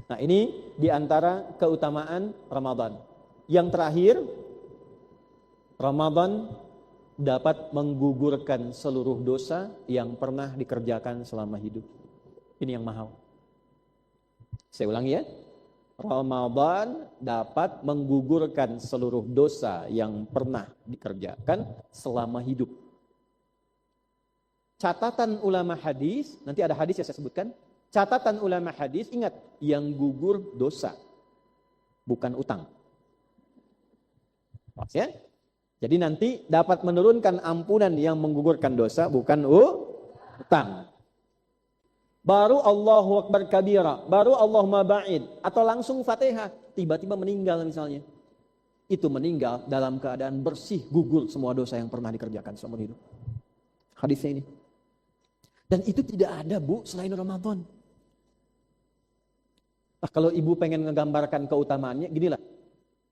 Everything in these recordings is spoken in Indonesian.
Nah, ini diantara keutamaan Ramadan. Yang terakhir, Ramadan dapat menggugurkan seluruh dosa yang pernah dikerjakan selama hidup. Ini yang mahal. Saya ulangi ya. Ramadan dapat menggugurkan seluruh dosa yang pernah dikerjakan selama hidup. Catatan ulama hadis, nanti ada hadis yang saya sebutkan. Catatan ulama hadis, ingat, yang gugur dosa, bukan utang. Ya? Jadi nanti dapat menurunkan ampunan yang menggugurkan dosa, bukan utang. Baru Allahu Akbar kabira, baru Allahumma ba'id, atau langsung Fatihah, tiba-tiba meninggal misalnya. Itu meninggal dalam keadaan bersih, gugur semua dosa yang pernah dikerjakan seumur hidup. Hadisnya ini. Dan itu tidak ada, Bu, selain Ramadan. Nah, kalau ibu pengen ngegambarkan keutamaannya, ginilah.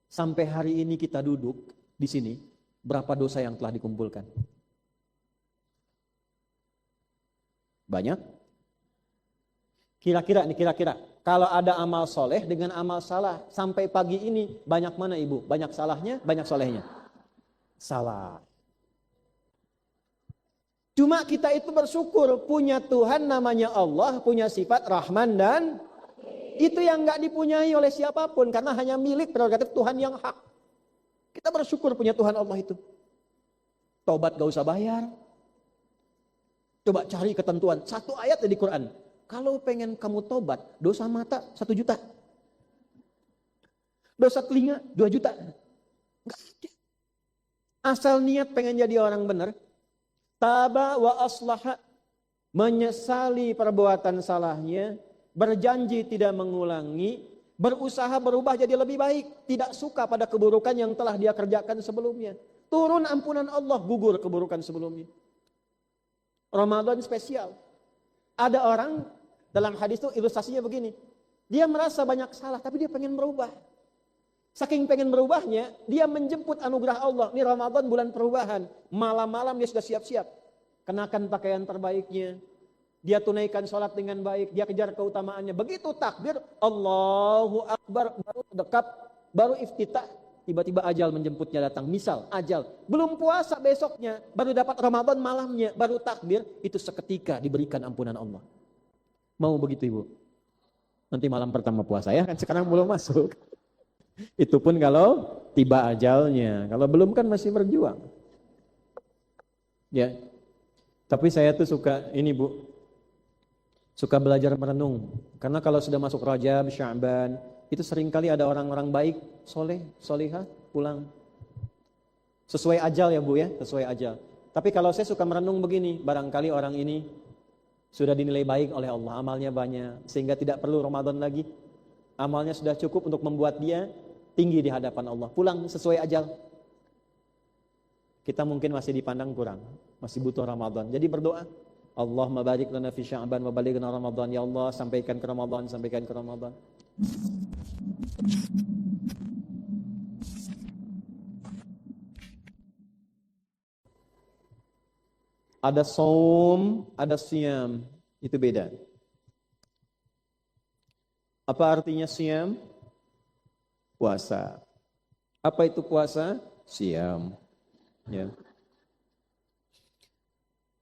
Sampai hari ini kita duduk di sini, berapa dosa yang telah dikumpulkan? Banyak? Kira-kira, kalau ada amal soleh dengan amal salah, sampai pagi ini banyak mana ibu? Banyak salahnya, banyak solehnya? Salah. Cuma kita itu bersyukur punya Tuhan namanya Allah, punya sifat Rahman dan itu yang gak dipunyai oleh siapapun karena hanya milik prerogatif Tuhan yang hak. Kita bersyukur punya Tuhan Allah itu. Taubat gak usah bayar. Coba cari ketentuan, satu ayat di Quran. Kalau pengen kamu tobat, dosa mata 1 juta. Dosa telinga 2 juta. Enggak ada. Asal niat pengen jadi orang benar. Taba wa aslaha. Menyesali perbuatan salahnya. Berjanji tidak mengulangi. Berusaha berubah jadi lebih baik. Tidak suka pada keburukan yang telah dia kerjakan sebelumnya. Turun ampunan Allah, gugur keburukan sebelumnya. Ramadan spesial. Ada orang dalam hadis itu ilustrasinya begini. Dia merasa banyak salah tapi dia pengen berubah. Saking pengen berubahnya, dia menjemput anugerah Allah. Ini Ramadan bulan perubahan. Malam-malam dia sudah siap-siap. Kenakan pakaian terbaiknya. Dia tunaikan sholat dengan baik. Dia kejar keutamaannya. Begitu takbir, Allahu Akbar, baru dekap, baru iftitah. Tiba-tiba ajal menjemputnya datang. Misal, ajal. Belum puasa besoknya, baru dapat Ramadan malamnya, baru takbir. Itu seketika diberikan ampunan Allah. Mau begitu ibu? Nanti malam pertama puasa ya, kan sekarang belum masuk. Itu pun kalau tiba ajalnya. Kalau belum kan masih berjuang. Ya. Tapi saya tuh suka ini Bu. Suka belajar merenung. Karena kalau sudah masuk Rajab, Sya'ban, itu seringkali ada orang-orang baik, soleh, solihah, pulang. Sesuai ajal ya Bu ya, sesuai ajal. Tapi kalau saya suka merenung begini, barangkali orang ini sudah dinilai baik oleh Allah, amalnya banyak, sehingga tidak perlu Ramadan lagi. Amalnya sudah cukup untuk membuat dia tinggi di hadapan Allah. Pulang sesuai ajal. Kita mungkin masih dipandang kurang, masih butuh Ramadan. Jadi berdoa, Allahumma barik lana fi Sya'ban wa balighna Ramadan. Ya Allah, sampaikan ke Ramadan, sampaikan ke Ramadan. Ada saum, ada siyam. Itu beda. Apa artinya siyam? Puasa. Apa itu puasa? Siyam. Ya.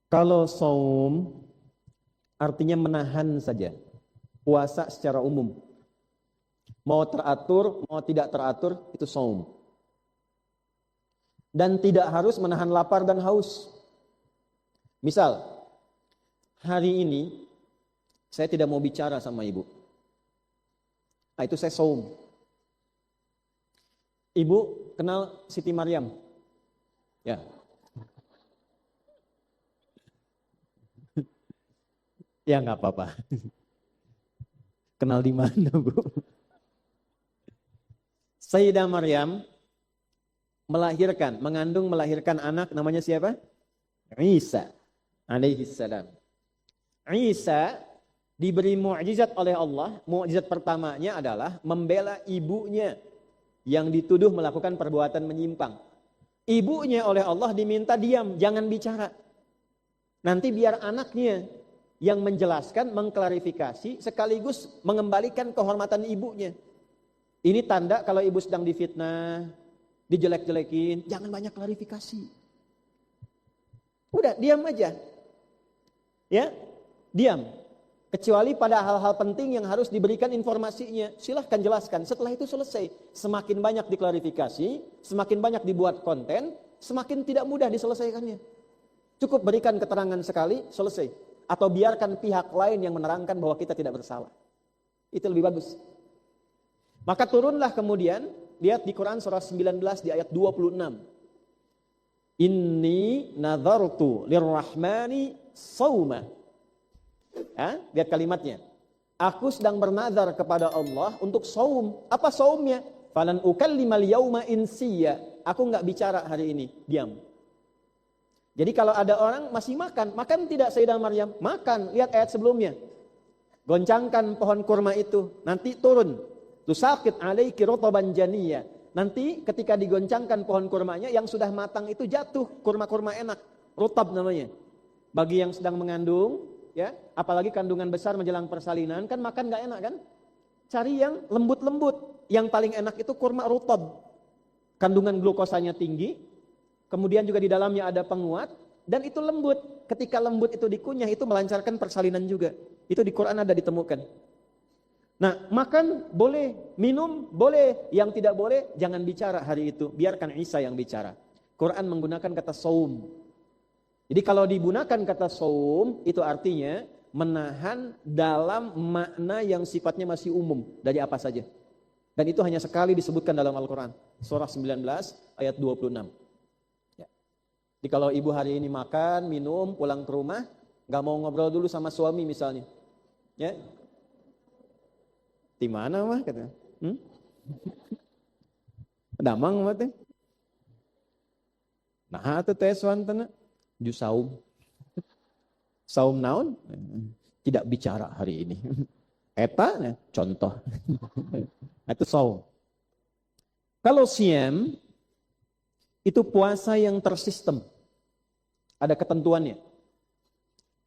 Kalau saum artinya menahan saja. Puasa secara umum. Mau teratur, mau tidak teratur, itu saum. Dan tidak harus menahan lapar dan haus. Misal, hari ini saya tidak mau bicara sama ibu. Nah, itu saya saum. Ibu kenal Siti Maryam? Ya. Ya nggak apa-apa. Kenal di mana, Bu? Sayyidah Maryam melahirkan anak namanya siapa? Isa alaihi salam. Isa diberi mukjizat oleh Allah. Mukjizat pertamanya adalah membela ibunya yang dituduh melakukan perbuatan menyimpang. Ibunya oleh Allah diminta diam, jangan bicara. Nanti biar anaknya yang menjelaskan, mengklarifikasi, sekaligus mengembalikan kehormatan ibunya. Ini tanda kalau ibu sedang difitnah, dijelek-jelekin, jangan banyak klarifikasi. Udah, diam aja. Ya, diam. Kecuali pada hal-hal penting yang harus diberikan informasinya, silahkan jelaskan. Setelah itu selesai. Semakin banyak diklarifikasi, semakin banyak dibuat konten, semakin tidak mudah diselesaikannya. Cukup berikan keterangan sekali, selesai. Atau biarkan pihak lain yang menerangkan bahwa kita tidak bersalah. Itu lebih bagus. Maka turunlah kemudian, lihat di Quran surah 19 di ayat 26. Inni nadhartu lirrahmani sawma. Ya, lihat kalimatnya. Aku sedang bernazar kepada Allah untuk saum. Apa saumnya? Falan ukallimal yauma insiya. Aku enggak bicara hari ini, diam. Jadi kalau ada orang masih makan tidak Sayyidah Maryam? Makan, lihat ayat sebelumnya. Goncangkan pohon kurma itu, nanti turun. Tusaqit alaiki rotoban janiyya. Nanti ketika digoncangkan pohon kurmanya, yang sudah matang itu jatuh, kurma-kurma enak. Rotab namanya. Bagi yang sedang mengandung, ya, apalagi kandungan besar menjelang persalinan, kan makan gak enak kan? Cari yang lembut-lembut. Yang paling enak itu kurma rotab. Kandungan glukosanya tinggi, kemudian juga di dalamnya ada penguat, dan itu lembut. Ketika lembut itu dikunyah, itu melancarkan persalinan juga. Itu di Quran ada ditemukan. Nah, makan boleh, minum boleh, yang tidak boleh jangan bicara hari itu. Biarkan Isa yang bicara. Quran menggunakan kata saum. Jadi kalau digunakan kata saum, itu artinya menahan dalam makna yang sifatnya masih umum. Dari apa saja. Dan itu hanya sekali disebutkan dalam Al-Quran. Surah 19 ayat 26. Jadi kalau ibu hari ini makan, minum, pulang ke rumah, nggak mau ngobrol dulu sama suami misalnya, ya, di mana mah kata, damang mah teh, nah itu teh suantana, ju saum naon, tidak bicara hari ini, eta, nah, contoh, itu saum. Kalau siam itu puasa yang tersistem. Ada ketentuannya.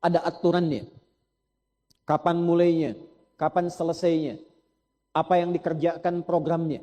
Ada aturannya. Kapan mulainya, kapan selesainya. Apa yang dikerjakan programnya.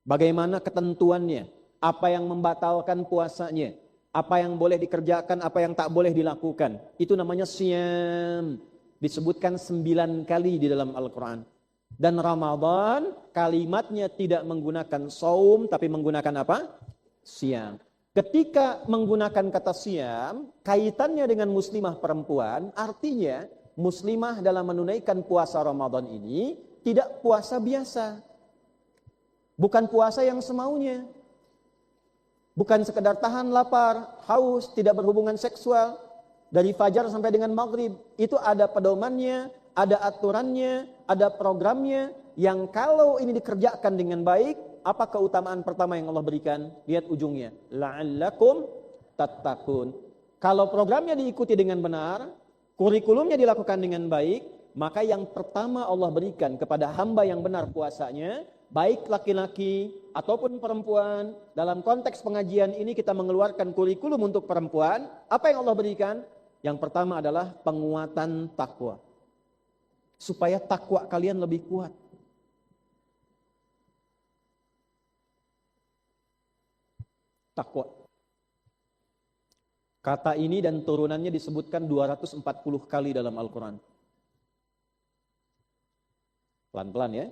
Bagaimana ketentuannya. Apa yang membatalkan puasanya. Apa yang boleh dikerjakan, apa yang tak boleh dilakukan. Itu namanya siam. Disebutkan 9 kali di dalam Al-Quran. Dan Ramadan kalimatnya tidak menggunakan saum, tapi menggunakan apa? Siam. Ketika menggunakan kata siam, kaitannya dengan muslimah perempuan, artinya muslimah dalam menunaikan puasa Ramadan ini tidak puasa biasa. Bukan puasa yang semaunya. Bukan sekedar tahan lapar, haus, tidak berhubungan seksual dari fajar sampai dengan maghrib. Itu ada pedomannya, ada aturannya, ada programnya yang kalau ini dikerjakan dengan baik, apa keutamaan pertama yang Allah berikan? Lihat ujungnya. La'allakum tattaqun. Kalau programnya diikuti dengan benar, kurikulumnya dilakukan dengan baik, maka yang pertama Allah berikan kepada hamba yang benar puasanya, baik laki-laki ataupun perempuan. Dalam konteks pengajian ini kita mengeluarkan kurikulum untuk perempuan. Apa yang Allah berikan? Yang pertama adalah penguatan takwa. Supaya takwa kalian lebih kuat. Takwa. Kata ini dan turunannya disebutkan 240 kali dalam Al-Quran. Pelan-pelan ya.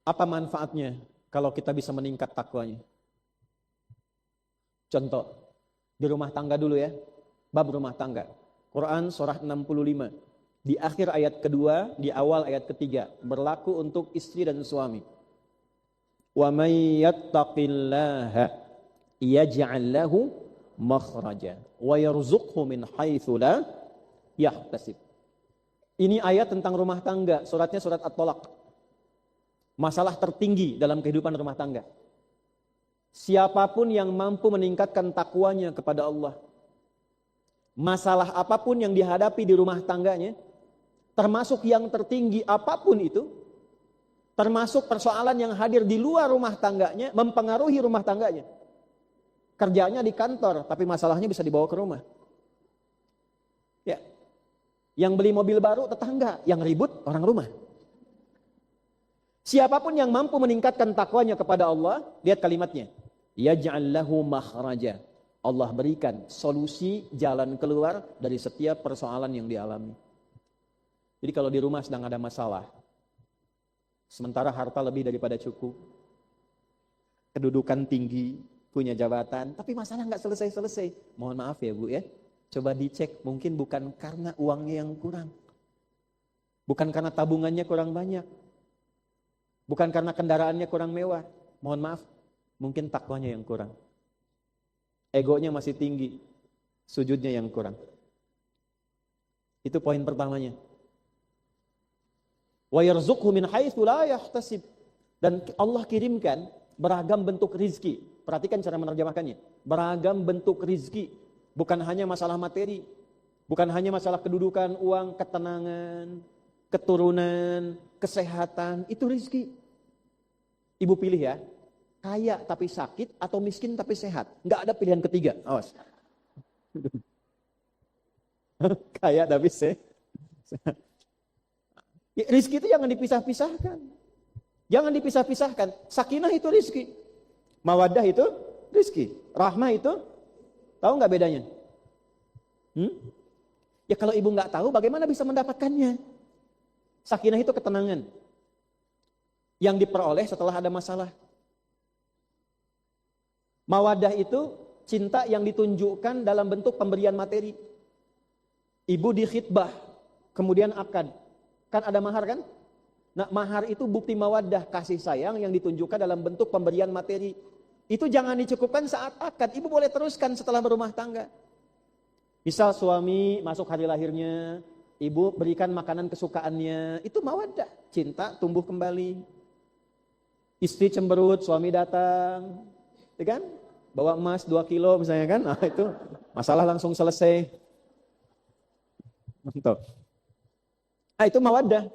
Apa manfaatnya kalau kita bisa meningkat takwanya? Contoh, di rumah tangga dulu ya. Bab rumah tangga. Quran surah 65. Di akhir ayat kedua, di awal ayat ketiga. Berlaku untuk istri dan suami. Wa may yattaqillaha yaj'al lahu makhraja wa yarzuqhu min haitsu la yahtasib. Ini ayat tentang rumah tangga, suratnya surat At-Thalaq. Masalah tertinggi dalam kehidupan rumah tangga. Siapapun yang mampu meningkatkan takwanya kepada Allah, masalah apapun yang dihadapi di rumah tangganya, termasuk yang tertinggi apapun itu, termasuk persoalan yang hadir di luar rumah tangganya, mempengaruhi rumah tangganya. Kerjanya di kantor, tapi masalahnya bisa dibawa ke rumah. Ya, Yang beli mobil baru tetangga, yang ribut orang rumah. Siapapun yang mampu meningkatkan takwanya kepada Allah, lihat kalimatnya. Yaj'al lahu makhraja. Allah berikan solusi jalan keluar dari setiap persoalan yang dialami. Jadi kalau di rumah sedang ada masalah, sementara harta lebih daripada cukup, kedudukan tinggi, punya jabatan, tapi masalah nggak selesai-selesai. Mohon maaf ya Bu ya, coba dicek, mungkin bukan karena uangnya yang kurang, bukan karena tabungannya kurang banyak, bukan karena kendaraannya kurang mewah. Mohon maaf, mungkin takwanya yang kurang, egonya masih tinggi, sujudnya yang kurang. Itu poin pertamanya. Wa yarzuqhu min haitsu la yahtasib. Dan Allah kirimkan beragam bentuk rizki. Perhatikan cara menerjemahkannya. Beragam bentuk rizki. Bukan hanya masalah materi. Bukan hanya masalah kedudukan, uang, ketenangan, keturunan, kesehatan. Itu rizki. Ibu pilih ya. Kaya tapi sakit atau miskin tapi sehat. Nggak ada pilihan ketiga. Awas. Kaya tapi sehat. Rizki itu jangan dipisah-pisahkan. Jangan dipisah-pisahkan. Sakinah itu rizki. Mawaddah itu rizki. Rahmah itu, tahu nggak bedanya? Ya kalau ibu nggak tahu, bagaimana bisa mendapatkannya? Sakinah itu ketenangan yang diperoleh setelah ada masalah. Mawaddah itu cinta yang ditunjukkan dalam bentuk pemberian materi. Ibu dikhitbah, kemudian akad. Kan ada mahar kan? Nah, mahar itu bukti mawaddah, kasih sayang yang ditunjukkan dalam bentuk pemberian materi. Itu jangan dicukupkan saat akad. Ibu boleh teruskan setelah berumah tangga. Misal suami masuk hari lahirnya, ibu berikan makanan kesukaannya. Itu mawaddah, cinta tumbuh kembali. Istri cemberut, suami datang, ya kan? Bawa emas 2 kilo misalnya kan? Nah, itu masalah langsung selesai. Mantap. Nah, itu mawaddah.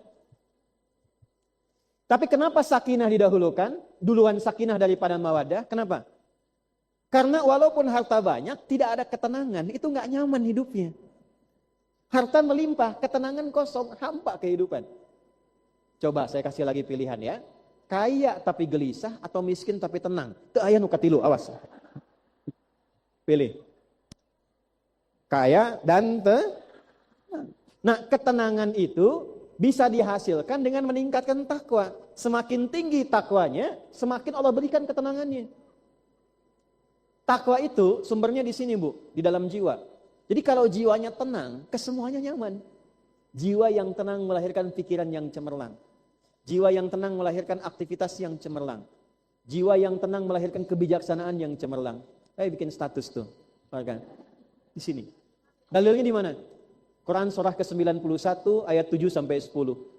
Tapi kenapa sakinah didahulukan? Duluan sakinah daripada mawaddah. Kenapa? Karena walaupun harta banyak, tidak ada ketenangan. Itu nggak nyaman hidupnya. Harta melimpah, ketenangan kosong, hampa kehidupan. Coba saya kasih lagi pilihan ya. Kaya tapi gelisah atau miskin tapi tenang. Itu aya nu katilu, awas. Pilih. Kaya dan Nah, ketenangan itu bisa dihasilkan dengan meningkatkan takwa. Semakin tinggi takwanya, semakin Allah berikan ketenangannya. Takwa itu sumbernya di sini, Bu, di dalam jiwa. Jadi kalau jiwanya tenang, kesemuanya nyaman. Jiwa yang tenang melahirkan pikiran yang cemerlang. Jiwa yang tenang melahirkan aktivitas yang cemerlang. Jiwa yang tenang melahirkan kebijaksanaan yang cemerlang. Saya bikin status tuh, kan? Di sini. Dalilnya di mana? Quran surah ke-91 ayat 7 sampai 10.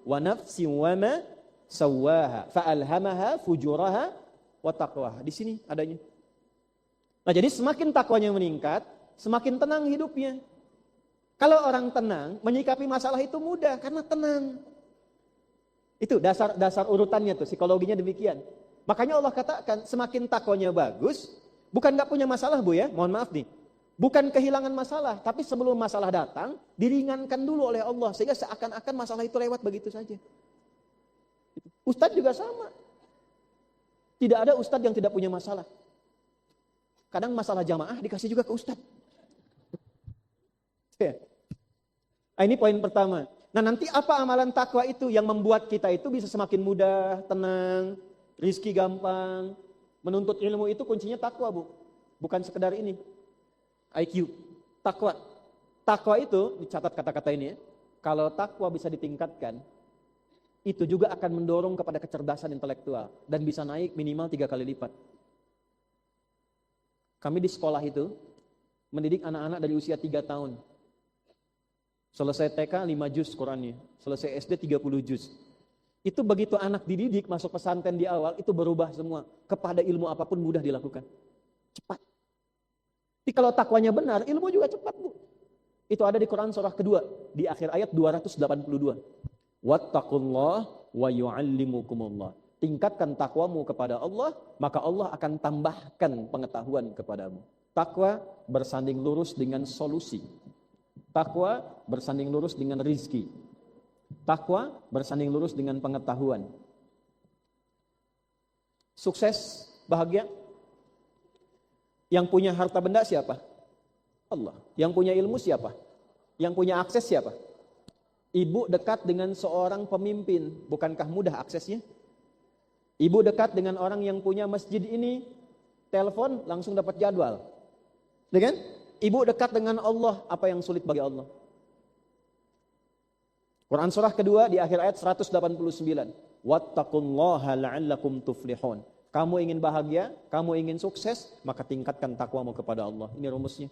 Wa nafsin wa ma sawwaha fa'alhamaha fujuraha wa taqwaha. Di sini adanya. Nah, jadi semakin takwanya meningkat, semakin tenang hidupnya. Kalau orang tenang, menyikapi masalah itu mudah karena tenang. Itu dasar urutannya tuh, psikologinya demikian. Makanya Allah katakan semakin takwanya bagus, bukan nggak punya masalah Bu ya, mohon maaf nih. Bukan kehilangan masalah, tapi sebelum masalah datang, diringankan dulu oleh Allah. Sehingga seakan-akan masalah itu lewat begitu saja. Ustadz juga sama. Tidak ada ustadz yang tidak punya masalah. Kadang masalah jamaah dikasih juga ke ustadz. Nah, ini poin pertama. Nah, nanti apa amalan takwa itu yang membuat kita itu bisa semakin mudah, tenang, rizki gampang. Menuntut ilmu itu kuncinya takwa, Bu. Bukan sekedar ini. IQ, takwa. Takwa itu, dicatat kata-kata ini ya. Kalau takwa bisa ditingkatkan, itu juga akan mendorong kepada kecerdasan intelektual. Dan bisa naik minimal 3 kali lipat. Kami di sekolah itu, mendidik anak-anak dari usia 3 tahun. Selesai TK 5 juz Qurannya. Selesai SD 30 juz. Itu begitu anak dididik masuk pesantren di awal, itu berubah semua. Kepada ilmu apapun mudah dilakukan. Cepat. Tapi kalau takwanya benar, ilmu juga cepat, Bu. Itu ada di Quran surah kedua, di akhir ayat 282. Wattaqullah wa yu'allimukumullah. Tingkatkan takwamu kepada Allah, maka Allah akan tambahkan pengetahuan kepadamu. Takwa bersanding lurus dengan solusi. Takwa bersanding lurus dengan rizki. Takwa bersanding lurus dengan pengetahuan. Sukses, bahagia. Yang punya harta benda siapa? Allah. Yang punya ilmu siapa? Yang punya akses siapa? Ibu dekat dengan seorang pemimpin, bukankah mudah aksesnya? Ibu dekat dengan orang yang punya masjid ini, telepon langsung dapat jadwal. Dengan ibu dekat dengan Allah, apa yang sulit bagi Allah? Quran surah kedua di akhir ayat 189. Wattaqullaha la'allakum tuflihun. Kamu ingin bahagia, kamu ingin sukses, maka tingkatkan takwamu kepada Allah. Ini rumusnya.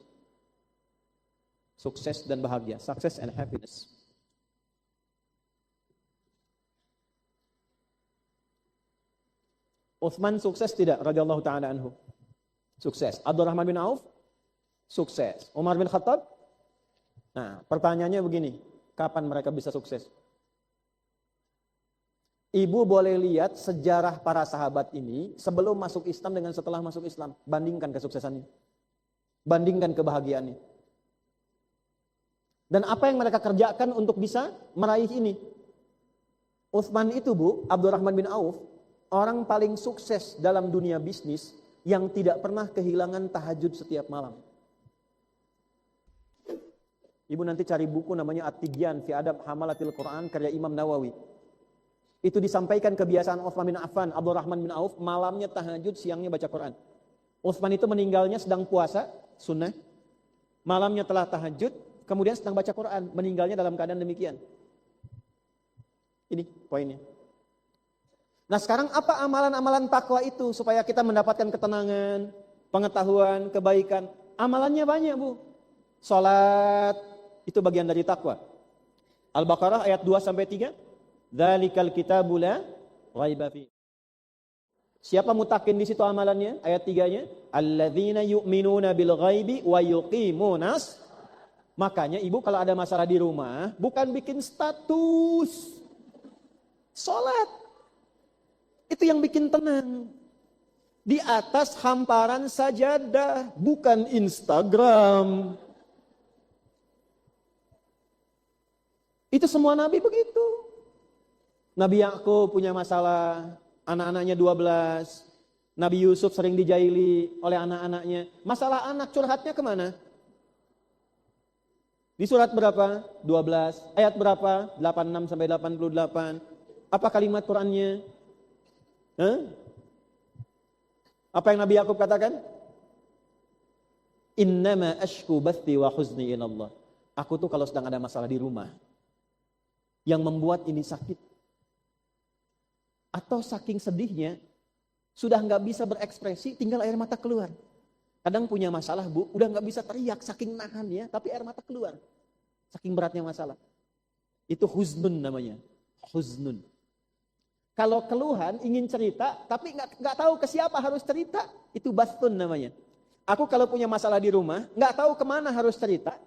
Sukses dan bahagia, success and happiness. Utsman sukses tidak radhiyallahu taala anhu? Sukses. Abdurrahman bin Auf sukses. Umar bin Khattab? Nah, pertanyaannya begini, kapan mereka bisa sukses? Ibu boleh lihat sejarah para sahabat ini sebelum masuk Islam dengan setelah masuk Islam. Bandingkan kesuksesannya. Bandingkan kebahagiaannya. Dan apa yang mereka kerjakan untuk bisa meraih ini? Utsman itu, Bu, Abdurrahman bin Auf, orang paling sukses dalam dunia bisnis yang tidak pernah kehilangan tahajud setiap malam. Ibu nanti cari buku namanya At-Tibyan fi Adab Hamalatil Quran karya Imam Nawawi. Itu disampaikan kebiasaan Utsman bin Affan, Abdurrahman bin Auf, malamnya tahajud, siangnya baca Quran. Utsman itu meninggalnya sedang puasa, sunnah. Malamnya telah tahajud, kemudian sedang baca Quran, meninggalnya dalam keadaan demikian. Ini poinnya. Nah sekarang apa amalan-amalan takwa itu supaya kita mendapatkan ketenangan, pengetahuan, kebaikan? Amalannya banyak, Bu. Salat itu bagian dari takwa. Al-Baqarah ayat 2-3. Dzalikal kitabu la raiba fi. Siapa mutakin di situ amalannya? Ayat 3-nya, alladzina yu'minuna bil ghaibi wa yuqimunas. Makanya ibu kalau ada masalah di rumah, bukan bikin status. Salat. Itu yang bikin tenang. Di atas hamparan sajadah, bukan Instagram. Itu semua nabi begitu. Nabi Yakub punya masalah, anak-anaknya 12. Nabi Yusuf sering dijaili oleh anak-anaknya. Masalah anak curhatnya kemana? Di surat berapa? 12. Ayat berapa? 86-88. Apa kalimat Qur'annya? Apa yang Nabi Yakub katakan? Innama ashku bathi wa huzni ilallah. Aku tuh kalau sedang ada masalah di rumah, yang membuat ini sakit, atau saking sedihnya, sudah nggak bisa berekspresi, tinggal air mata keluar. Kadang punya masalah, Bu, udah nggak bisa teriak, saking nahannya, tapi air mata keluar. Saking beratnya masalah. Itu huznun namanya. Huznun. Kalau keluhan, ingin cerita, tapi nggak tahu ke siapa harus cerita, itu bathun namanya. Aku kalau punya masalah di rumah, nggak tahu kemana harus cerita,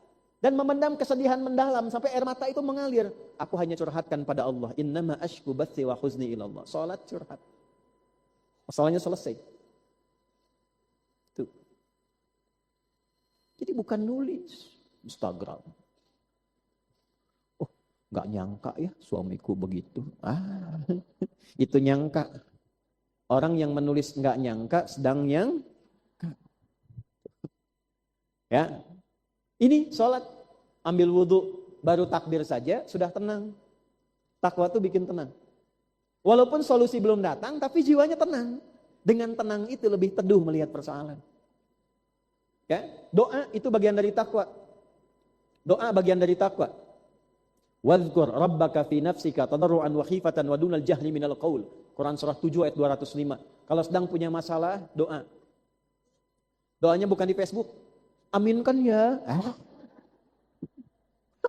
dan memendam kesedihan mendalam sampai air mata itu mengalir. Aku hanya curhatkan pada Allah. Innama ashku bathi wa huzni ilallah. Salat curhat. Masalahnya selesai. Tuh. Jadi bukan nulis Instagram. Oh, nggak nyangka ya suamiku begitu. Itu nyangka. Orang yang menulis nggak nyangka sedang nyangka. Ya. Ini sholat, ambil wudhu, baru takbir saja sudah tenang. Takwa itu bikin tenang. Walaupun solusi belum datang, tapi jiwanya tenang. Dengan tenang itu lebih teduh melihat persoalan. Ya, doa itu bagian dari takwa. Doa bagian dari takwa. Wadhkur rabbaka fi nafsika tadarruan wa khifatan wa dunal jahli minal qaul. Quran surah 7 ayat 205. Kalau sedang punya masalah, doa. Doanya bukan di Facebook. Aminkan ya.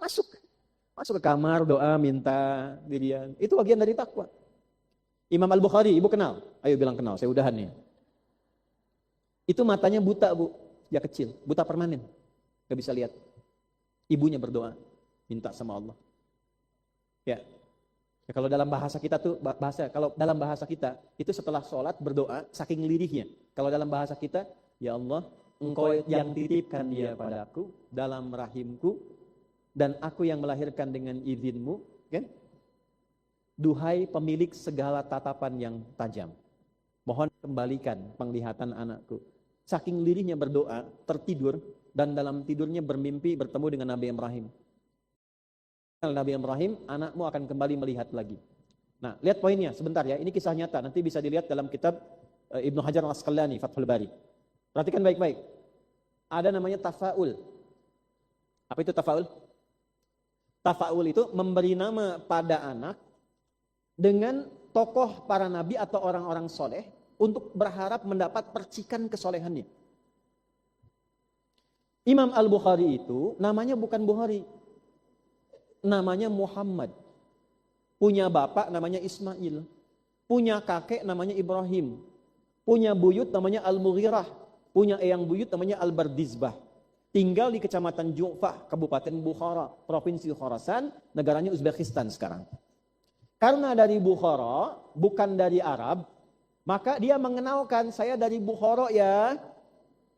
Masuk ke kamar, doa, minta dirian. Itu bagian dari takwa. Imam Al-Bukhari, ibu kenal? Ayo bilang kenal, saya udahan nih. Itu matanya buta, Bu. Dia kecil, buta permanen. Gak bisa lihat. Ibunya berdoa, minta sama Allah. Ya. Kalau dalam bahasa kita tuh, kalau dalam bahasa kita, itu setelah sholat berdoa, saking lirihnya. Kalau dalam bahasa kita, ya Allah, Engkau yang titipkan dia padaku dalam rahimku, dan aku yang melahirkan dengan izinmu, kan? Duhai pemilik segala tatapan yang tajam, mohon kembalikan penglihatan anakku. Saking lirihnya berdoa, tertidur, dan dalam tidurnya bermimpi bertemu dengan Nabi Ibrahim. Nabi Ibrahim, anakmu akan kembali melihat lagi. Nah, lihat poinnya sebentar ya, ini kisah nyata, nanti bisa dilihat dalam kitab Ibnu Hajar Al-Asqalani, Fathul Bari. Perhatikan baik-baik. Ada namanya tafa'ul. Apa itu tafa'ul? Tafa'ul itu memberi nama pada anak dengan tokoh para nabi atau orang-orang soleh untuk berharap mendapat percikan kesolehannya. Imam Al-Bukhari itu namanya bukan Bukhari, namanya Muhammad. Punya bapak namanya Ismail, punya kakek namanya Ibrahim, punya buyut namanya Al-Mughirah, punya eyang buyut namanya Al-Bardizbah. Tinggal di Kecamatan Ju'fah, Kabupaten Bukhara, Provinsi Khorasan, negaranya Uzbekistan sekarang. Karena dari Bukhara, bukan dari Arab, maka dia mengenalkan, saya dari Bukhara ya.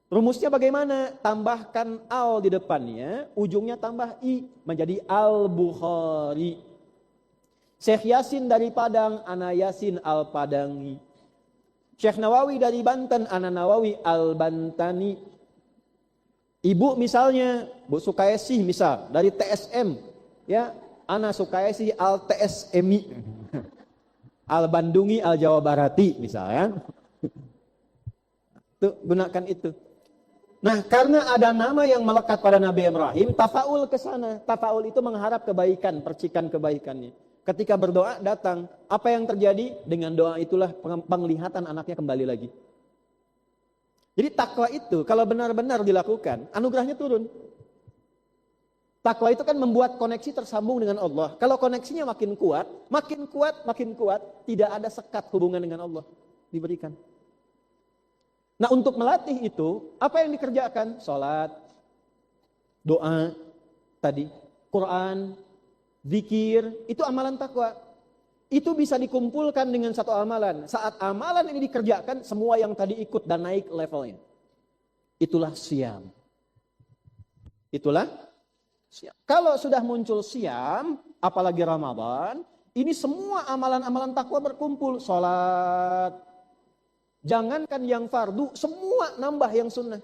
Rumusnya bagaimana? Tambahkan al di depannya, ujungnya tambah i, menjadi Al-Bukhari. Syekh Yasin dari Padang, ana Yasin Al-Padangi. Syekh Nawawi dari Banten, ana Nawawi Al-Bantani. Ibu misalnya, Bu Sukaisih misal, dari TSM, ya, ana Sukaisih Al-TSMI. Al-Bandungi Al-Jawa Barati misalnya. Tuh, gunakan itu. Nah, karena ada nama yang melekat pada Nabi Ibrahim, tafa'ul ke sana. Tafa'ul itu mengharap kebaikan, percikan kebaikannya. Ketika berdoa datang, apa yang terjadi? Dengan doa itulah penglihatan anaknya kembali lagi. Jadi takwa itu kalau benar-benar dilakukan, anugerahnya turun. Takwa itu kan membuat koneksi tersambung dengan Allah. Kalau koneksinya makin kuat, tidak ada sekat hubungan dengan Allah diberikan. Nah, untuk melatih itu, apa yang dikerjakan? Salat, doa, tadi, Quran, zikir, itu amalan takwa. Itu bisa dikumpulkan dengan satu amalan. Saat amalan ini dikerjakan, semua yang tadi ikut dan naik levelnya. Itulah siam. Itulah siam. Kalau sudah muncul siam, apalagi Ramadan, ini semua amalan-amalan takwa berkumpul. Salat, jangankan yang fardu, semua nambah yang sunnah.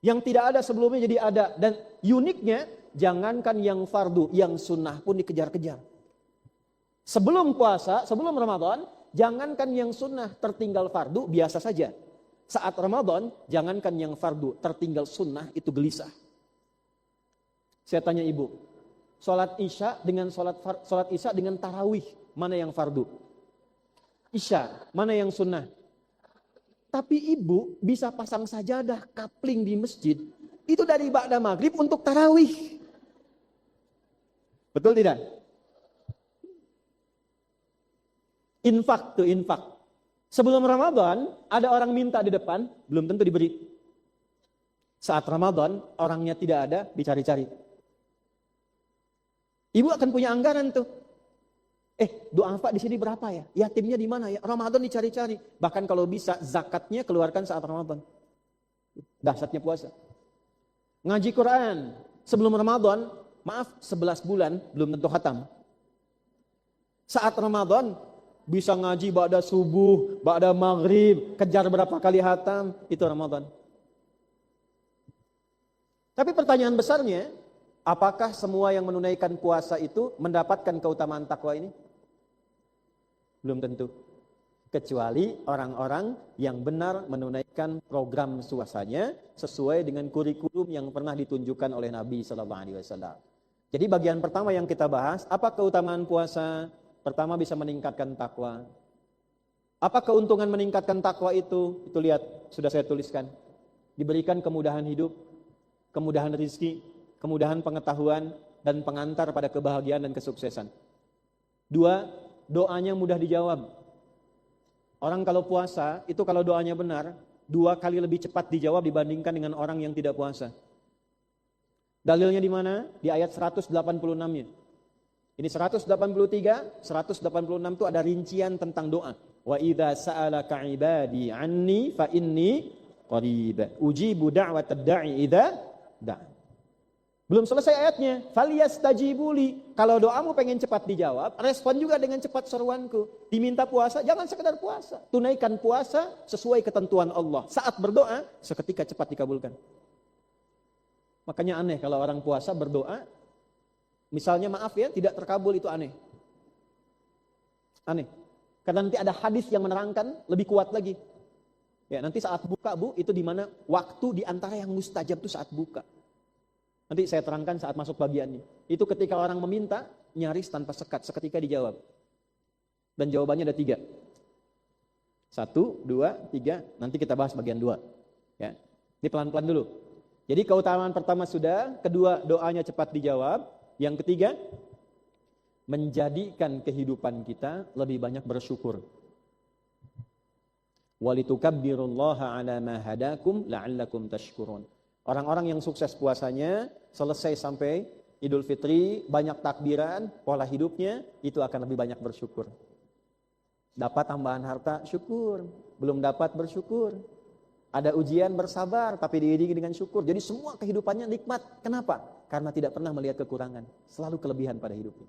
Yang tidak ada sebelumnya jadi ada. Dan uniknya, jangankan yang fardu, yang sunnah pun dikejar-kejar. Sebelum puasa, sebelum Ramadan, jangankan yang sunnah tertinggal fardu, biasa saja. Saat Ramadan, jangankan yang fardu tertinggal sunnah, itu gelisah. Saya tanya ibu, sholat isya dengan sholat isya dengan tarawih, mana yang fardu? Isya, mana yang sunnah? Tapi ibu bisa pasang sajadah kapling di masjid, itu dari ba'da maghrib untuk tarawih. Betul tidak? Infak tuh, infak. Sebelum Ramadan, ada orang minta di depan, belum tentu diberi. Saat Ramadan, orangnya tidak ada, dicari-cari. Ibu akan punya anggaran tuh. Doa infak di sini berapa ya? Yatimnya di mana ya? Ramadan dicari-cari. Bahkan kalau bisa, zakatnya keluarkan saat Ramadan. Dahsyatnya puasa. Ngaji Quran. Sebelum Ramadan, maaf, 11 bulan, belum tentu khatam. Saat Ramadan, bisa ngaji ba'da subuh, ba'da maghrib, kejar berapa kali khatam, itu Ramadan. Tapi pertanyaan besarnya, apakah semua yang menunaikan puasa itu mendapatkan keutamaan takwa ini? Belum tentu. Kecuali orang-orang yang benar menunaikan program puasanya sesuai dengan kurikulum yang pernah ditunjukkan oleh Nabi SAW. Jadi bagian pertama yang kita bahas, apa keutamaan puasa? Pertama, bisa meningkatkan takwa. Apa keuntungan meningkatkan takwa itu? Itu lihat, sudah saya tuliskan. Diberikan kemudahan hidup, kemudahan rezeki, kemudahan pengetahuan, dan pengantar pada kebahagiaan dan kesuksesan. 2, doanya mudah dijawab. Orang kalau puasa, itu kalau doanya benar, 2 kali lebih cepat dijawab dibandingkan dengan orang yang tidak puasa. Dalilnya di mana? Di ayat 186-nya. Ini 183, 186 itu ada rincian tentang doa. Wa idza sa'alaka 'ibadi 'anni fa inni qarib. Ujibu da'watad da'i idza da'a. Belum selesai ayatnya. Falyastajibuli. Kalau doamu pengen cepat dijawab, respon juga dengan cepat seruanku. Diminta puasa, jangan sekedar puasa. Tunaikan puasa sesuai ketentuan Allah. Saat berdoa, seketika cepat dikabulkan. Makanya aneh kalau orang puasa berdoa, misalnya maaf ya, tidak terkabul, itu aneh. Aneh. Karena nanti ada hadis yang menerangkan lebih kuat lagi. Ya, nanti saat buka Bu, itu di mana waktu di antara yang mustajab itu saat buka. Nanti saya terangkan saat masuk bagiannya. Itu ketika orang meminta, nyaris tanpa sekat, seketika dijawab. Dan jawabannya ada 3. 1, 2, 3, nanti kita bahas bagian 2. Ya. Ini pelan-pelan dulu. Jadi keutamaan pertama sudah, kedua doanya cepat dijawab. Yang ketiga, menjadikan kehidupan kita lebih banyak bersyukur. Walitukabbirullaha ala ma hadakum la'allakum tashkurun. Orang-orang yang sukses puasanya, selesai sampai Idul Fitri, banyak takbiran, pola hidupnya, itu akan lebih banyak bersyukur. Dapat tambahan harta, syukur. Belum dapat, bersyukur. Ada ujian, bersabar, tapi diiringi dengan syukur. Jadi semua kehidupannya nikmat. Kenapa? Karena tidak pernah melihat kekurangan. Selalu kelebihan pada hidupnya.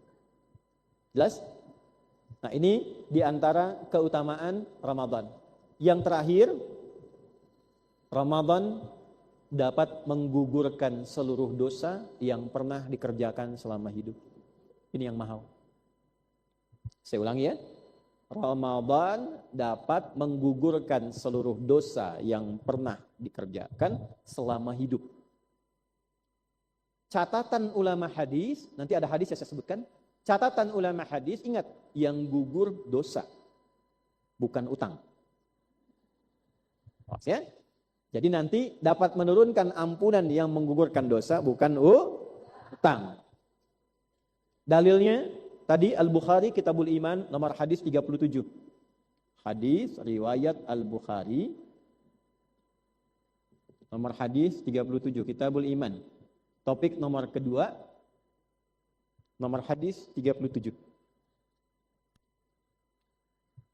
Jelas? Nah, ini diantara keutamaan Ramadan. Yang terakhir, Ramadan dapat menggugurkan seluruh dosa yang pernah dikerjakan selama hidup. Ini yang mahal. Saya ulangi ya. Ramadan dapat menggugurkan seluruh dosa yang pernah dikerjakan selama hidup. Catatan ulama hadis, nanti ada hadis yang saya sebutkan. Catatan ulama hadis, ingat, yang gugur dosa, bukan utang. Ya? Jadi nanti dapat menurunkan ampunan yang menggugurkan dosa, bukan utang. Dalilnya tadi Al-Bukhari Kitabul Iman nomor hadis 37. Hadis riwayat Al-Bukhari nomor hadis 37 Kitabul Iman. Topik nomor kedua nomor hadis 37.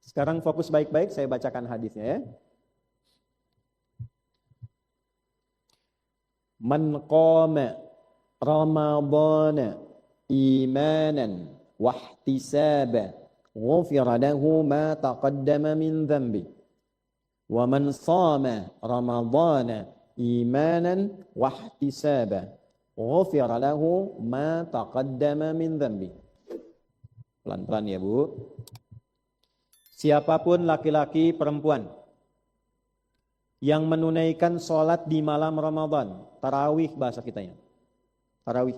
Sekarang fokus baik-baik, saya bacakan hadisnya ya. Man qama Ramadana imanan wahtisaba ghufira lahu ma taqaddama min dhanbi wa man shama Ramadana imanan wahtisaba ghufira lahu ma taqaddama min dhanbi. Pelan-pelan ya Bu. Siapapun laki-laki perempuan yang menunaikan sholat di malam Ramadan, tarawih bahasa kitanya, tarawih,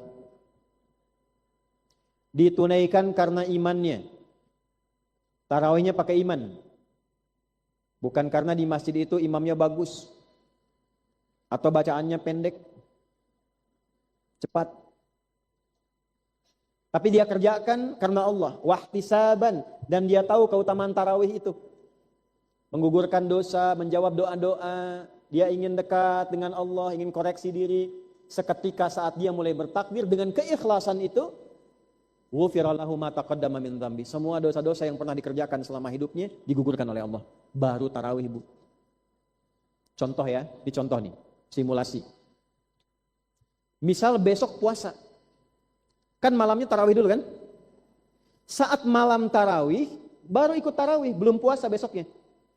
ditunaikan karena imannya, tarawihnya pakai iman, bukan karena di masjid itu imamnya bagus, atau bacaannya pendek, cepat, tapi dia kerjakan karena Allah, wahtisaban, dan dia tahu keutamaan tarawih itu. Menggugurkan dosa, menjawab doa-doa, dia ingin dekat dengan Allah, ingin koreksi diri. Seketika saat dia mulai bertakbir dengan keikhlasan itu, ghufira lahu ma taqaddama min dzambi. Semua dosa-dosa yang pernah dikerjakan selama hidupnya digugurkan oleh Allah. Baru tarawih Bu. Contoh ya, dicontoh nih, simulasi. Misal besok puasa. Kan malamnya tarawih dulu kan? Saat malam tarawih, baru ikut tarawih, belum puasa besoknya.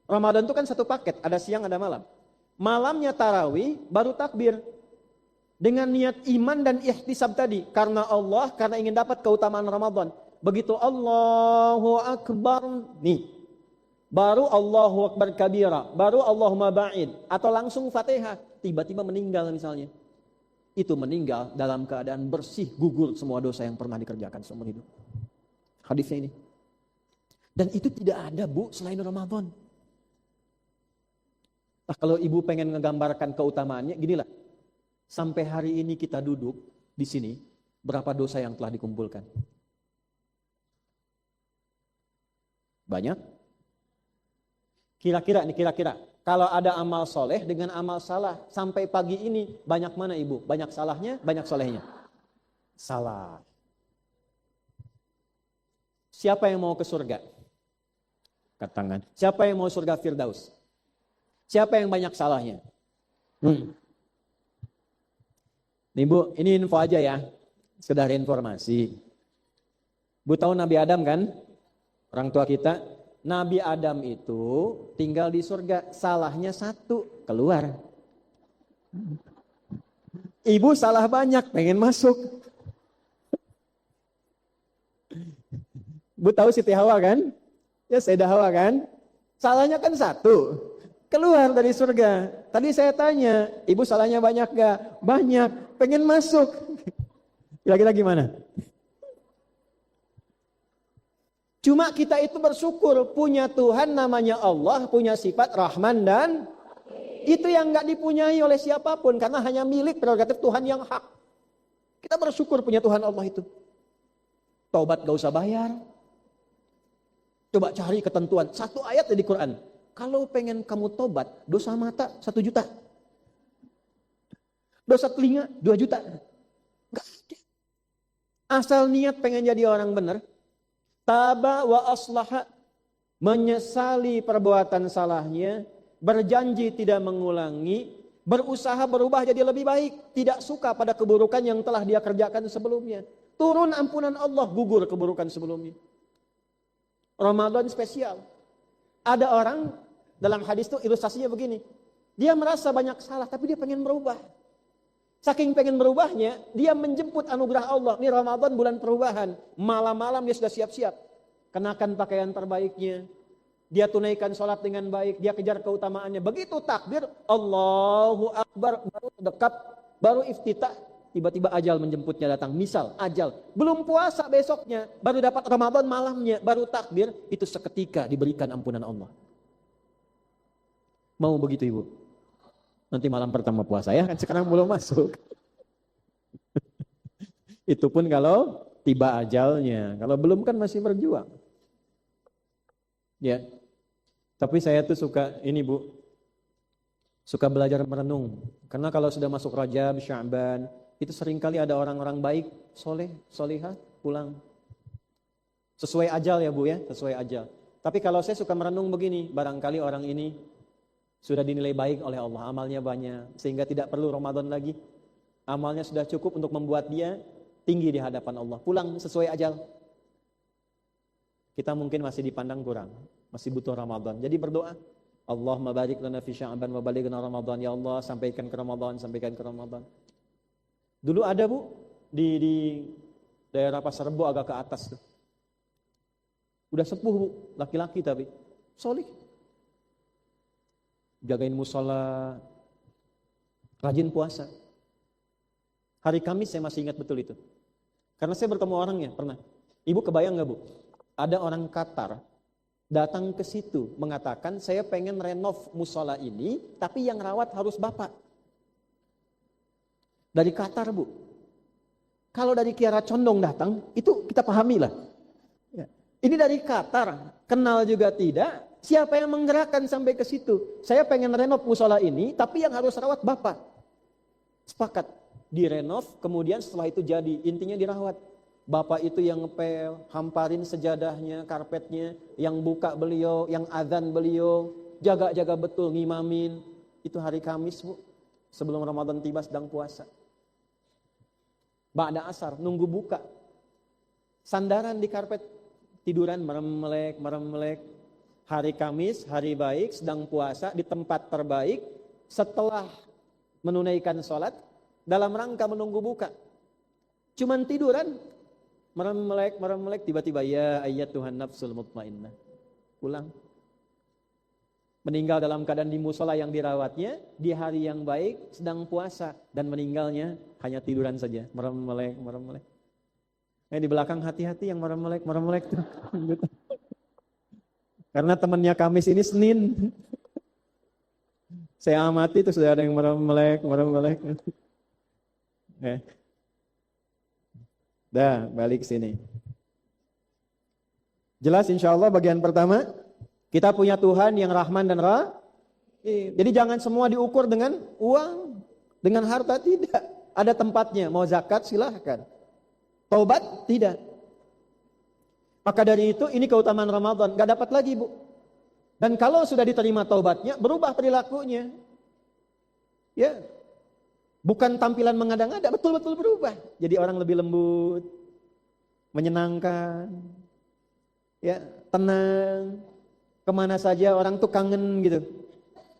Ramadan itu kan satu paket, ada siang ada malam. Malamnya tarawih, baru takbir. Dengan niat iman dan ihtisab tadi. Karena Allah, karena ingin dapat keutamaan Ramadan. Begitu Allahu Akbar, nih. Baru Allahu Akbar kabira, baru Allahumma ba'id. Atau langsung Fatihah, tiba-tiba meninggal misalnya. Itu meninggal dalam keadaan bersih, gugur semua dosa yang pernah dikerjakan seumur hidup. Hadisnya ini. Dan itu tidak ada Bu selain Ramadan. Nah, kalau ibu pengen ngegambarkan keutamaannya, ginilah. Sampai hari ini kita duduk di sini, berapa dosa yang telah dikumpulkan? Banyak? Kira-kira. Kalau ada amal soleh dengan amal salah, sampai pagi ini, banyak mana ibu? Banyak salahnya, banyak solehnya? Salah. Siapa yang mau ke surga? Angkat tangan. Siapa yang mau surga Firdaus? Siapa yang banyak salahnya? Nih Bu, ini info aja ya. Sekedar informasi. Bu tahu Nabi Adam kan? Orang tua kita. Nabi Adam itu tinggal di surga. Salahnya satu, keluar. Ibu salah banyak, pengen masuk. Bu tahu Siti Hawa kan? Ya Sayyidah Hawa kan? Salahnya kan satu, keluar dari surga. Tadi saya tanya, ibu salahnya banyak gak? Banyak, pengen masuk. Kira-kira gimana? Cuma kita itu bersyukur punya Tuhan namanya Allah, punya sifat Rahman dan itu yang gak dipunyai oleh siapapun karena hanya milik prerogatif Tuhan yang hak. Kita bersyukur punya Tuhan Allah itu. Taubat gak usah bayar. Coba cari ketentuan. Satu ayat di Quran. Kalau pengen kamu tobat, dosa mata 1 juta. Dosa telinga 2 juta. Enggak ada. Asal niat pengen jadi orang benar. Taba wa aslaha. Menyesali perbuatan salahnya. Berjanji tidak mengulangi. Berusaha berubah jadi lebih baik. Tidak suka pada keburukan yang telah dia kerjakan sebelumnya. Turun ampunan Allah, gugur keburukan sebelumnya. Ramadan spesial. Ada orang dalam hadis itu ilustrasinya begini. Dia merasa banyak salah tapi dia pengen berubah. Saking pengen berubahnya, dia menjemput anugerah Allah. Ini Ramadan bulan perubahan. Malam-malam dia sudah siap-siap. Kenakan pakaian terbaiknya. Dia tunaikan sholat dengan baik. Dia kejar keutamaannya. Begitu takbir, Allahu Akbar. Baru dekat, baru iftitah. Tiba-tiba ajal menjemputnya datang. Misal ajal. Belum puasa besoknya. Baru dapat Ramadan malamnya. Baru takbir. Itu seketika diberikan ampunan Allah. Mau begitu ibu? Nanti malam pertama puasa ya. Kan sekarang belum masuk. Itu pun kalau tiba ajalnya. Kalau belum kan masih berjuang. Ya. Tapi saya tuh suka ini Bu. Suka belajar merenung. Karena kalau sudah masuk Rajab, Sya'ban, itu seringkali ada orang-orang baik, soleh, solihah, pulang. Sesuai ajal ya Bu ya, sesuai ajal. Tapi kalau saya suka merenung begini, barangkali orang ini sudah dinilai baik oleh Allah, amalnya banyak, sehingga tidak perlu Ramadan lagi. Amalnya sudah cukup untuk membuat dia tinggi di hadapan Allah. Pulang sesuai ajal. Kita mungkin masih dipandang kurang, masih butuh Ramadan. Jadi berdoa, Allahumma barik lana fi Sya'ban wa balighna Ramadan. Ya Allah, sampaikan ke Ramadan, sampaikan ke Ramadan. Dulu ada Bu di daerah Pasar Rebo agak ke atas tuh. Udah sepuh Bu, laki-laki tapi solih. Jagain musola, rajin puasa. Hari Kamis saya masih ingat betul itu. Karena saya bertemu orangnya pernah. Ibu kebayang nggak Bu? Ada orang Qatar datang ke situ mengatakan saya pengen renov musola ini, tapi yang rawat harus bapak. Dari Qatar Bu. Kalau dari Kiara Condong datang, itu kita pahami lah. Ya. Ini dari Qatar, kenal juga tidak. Siapa yang menggerakkan sampai ke situ? Saya pengen renov musola ini, tapi yang harus rawat bapak. Sepakat, direnov, kemudian setelah itu jadi, intinya dirawat. Bapak itu yang ngepel, hamparin sejadahnya, karpetnya, yang buka beliau, yang azan beliau, jaga-jaga betul, ngimamin. Itu hari Kamis Bu, sebelum Ramadan tiba sedang puasa. Ba'da asar, nunggu buka. Sandaran di karpet, tiduran merem-melek. Hari Kamis, hari baik, sedang puasa, di tempat terbaik, setelah menunaikan sholat, dalam rangka menunggu buka. Cuman tiduran, merem-melek, tiba-tiba ya ayat Tuhan nafsul mutmainnah. Pulang. Meninggal dalam keadaan di musola yang dirawatnya, di hari yang baik, sedang puasa. Dan meninggalnya hanya tiduran saja, merem-melek. Di belakang hati-hati yang merem-melek tuh. Karena temannya Kamis ini Senin. Saya amati itu sudah ada yang merem-melek. Dah, balik sini. Jelas insya Allah bagian pertama, kita punya Tuhan yang Rahman dan Rahim. Jadi jangan semua diukur dengan uang, dengan harta, tidak. Ada tempatnya, mau zakat silahkan. Taubat tidak. Maka dari itu ini keutamaan Ramadan, gak dapat lagi Bu. Dan kalau sudah diterima taubatnya, berubah perilakunya. Ya. Bukan tampilan mengada-ngada, betul-betul berubah. Jadi orang lebih lembut, menyenangkan, ya, tenang. Kemana saja orang tuh kangen gitu.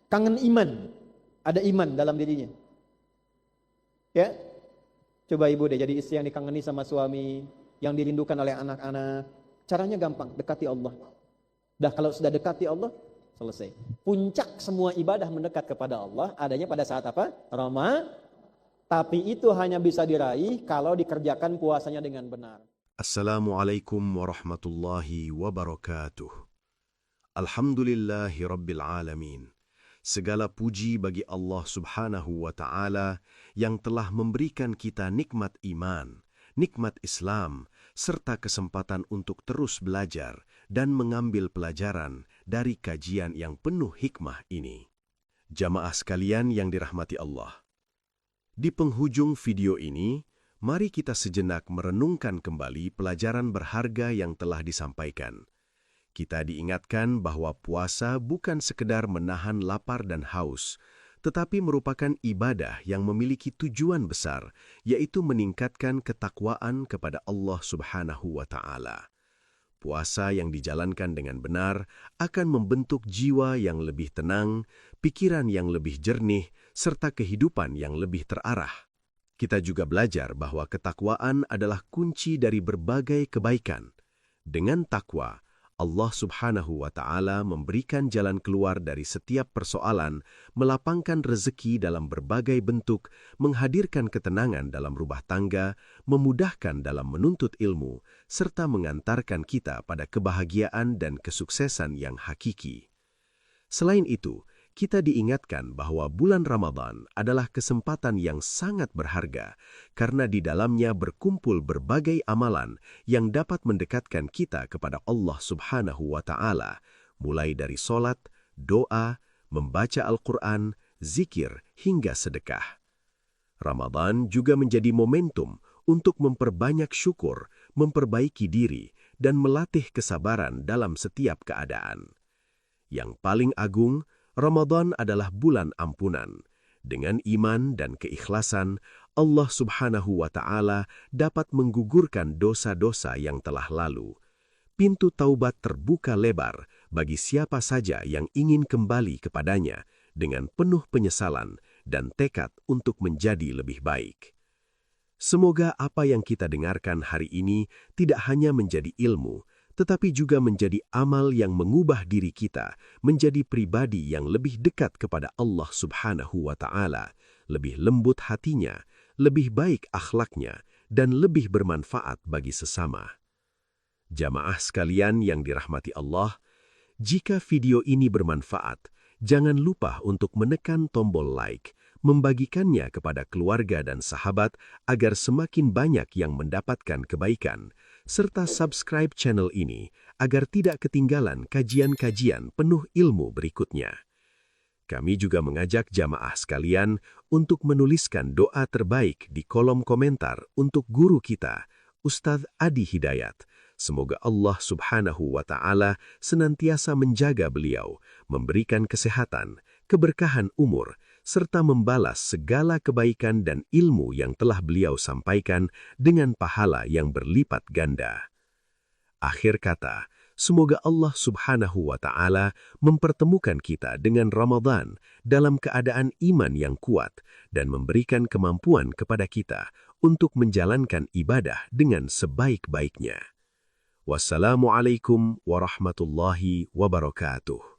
Kangen iman. Ada iman dalam dirinya. Ya, coba ibu deh jadi istri yang dikangeni sama suami, yang dirindukan oleh anak-anak. Caranya gampang, dekati Allah. Dah kalau sudah dekati Allah, selesai. Puncak semua ibadah mendekat kepada Allah adanya pada saat apa? Ramadan. Tapi itu hanya bisa diraih kalau dikerjakan puasanya dengan benar. Assalamualaikum warahmatullahi wabarakatuh. Alhamdulillahi rabbil alamin. Segala puji bagi Allah subhanahu wa ta'ala yang telah memberikan kita nikmat iman, nikmat Islam, serta kesempatan untuk terus belajar dan mengambil pelajaran dari kajian yang penuh hikmah ini. Jamaah sekalian yang dirahmati Allah. Di penghujung video ini, mari kita sejenak merenungkan kembali pelajaran berharga yang telah disampaikan. Kita diingatkan bahwa puasa bukan sekedar menahan lapar dan haus, tetapi merupakan ibadah yang memiliki tujuan besar, yaitu meningkatkan ketakwaan kepada Allah Subhanahu wa Ta'ala. Puasa yang dijalankan dengan benar akan membentuk jiwa yang lebih tenang, pikiran yang lebih jernih, serta kehidupan yang lebih terarah. Kita juga belajar bahwa ketakwaan adalah kunci dari berbagai kebaikan. Dengan takwa, Allah Subhanahu wa Ta'ala memberikan jalan keluar dari setiap persoalan, melapangkan rezeki dalam berbagai bentuk, menghadirkan ketenangan dalam rumah tangga, memudahkan dalam menuntut ilmu, serta mengantarkan kita pada kebahagiaan dan kesuksesan yang hakiki. Selain itu, kita diingatkan bahwa bulan Ramadan adalah kesempatan yang sangat berharga karena di dalamnya berkumpul berbagai amalan yang dapat mendekatkan kita kepada Allah Subhanahu wa Ta'ala, mulai dari solat, doa, membaca Al-Quran, zikir, hingga sedekah. Ramadan juga menjadi momentum untuk memperbanyak syukur, memperbaiki diri, dan melatih kesabaran dalam setiap keadaan. Yang paling agung, Ramadan adalah bulan ampunan. Dengan iman dan keikhlasan, Allah Subhanahu wa Ta'ala dapat menggugurkan dosa-dosa yang telah lalu. Pintu taubat terbuka lebar bagi siapa saja yang ingin kembali kepadanya dengan penuh penyesalan dan tekad untuk menjadi lebih baik. Semoga apa yang kita dengarkan hari ini tidak hanya menjadi ilmu, tetapi juga menjadi amal yang mengubah diri kita menjadi pribadi yang lebih dekat kepada Allah Subhanahu wa Ta'ala, lebih lembut hatinya, lebih baik akhlaknya, dan lebih bermanfaat bagi sesama. Jamaah sekalian yang dirahmati Allah, jika video ini bermanfaat, jangan lupa untuk menekan tombol like, membagikannya kepada keluarga dan sahabat agar semakin banyak yang mendapatkan kebaikan, serta subscribe channel ini agar tidak ketinggalan kajian-kajian penuh ilmu berikutnya. Kami juga mengajak jamaah sekalian untuk menuliskan doa terbaik di kolom komentar untuk guru kita, Ustadz Adi Hidayat. Semoga Allah Subhanahu wa Ta'ala senantiasa menjaga beliau, memberikan kesehatan, keberkahan umur, serta membalas segala kebaikan dan ilmu yang telah beliau sampaikan dengan pahala yang berlipat ganda. Akhir kata, semoga Allah Subhanahu wa Ta'ala mempertemukan kita dengan Ramadan dalam keadaan iman yang kuat dan memberikan kemampuan kepada kita untuk menjalankan ibadah dengan sebaik-baiknya. Wassalamualaikum warahmatullahi wabarakatuh.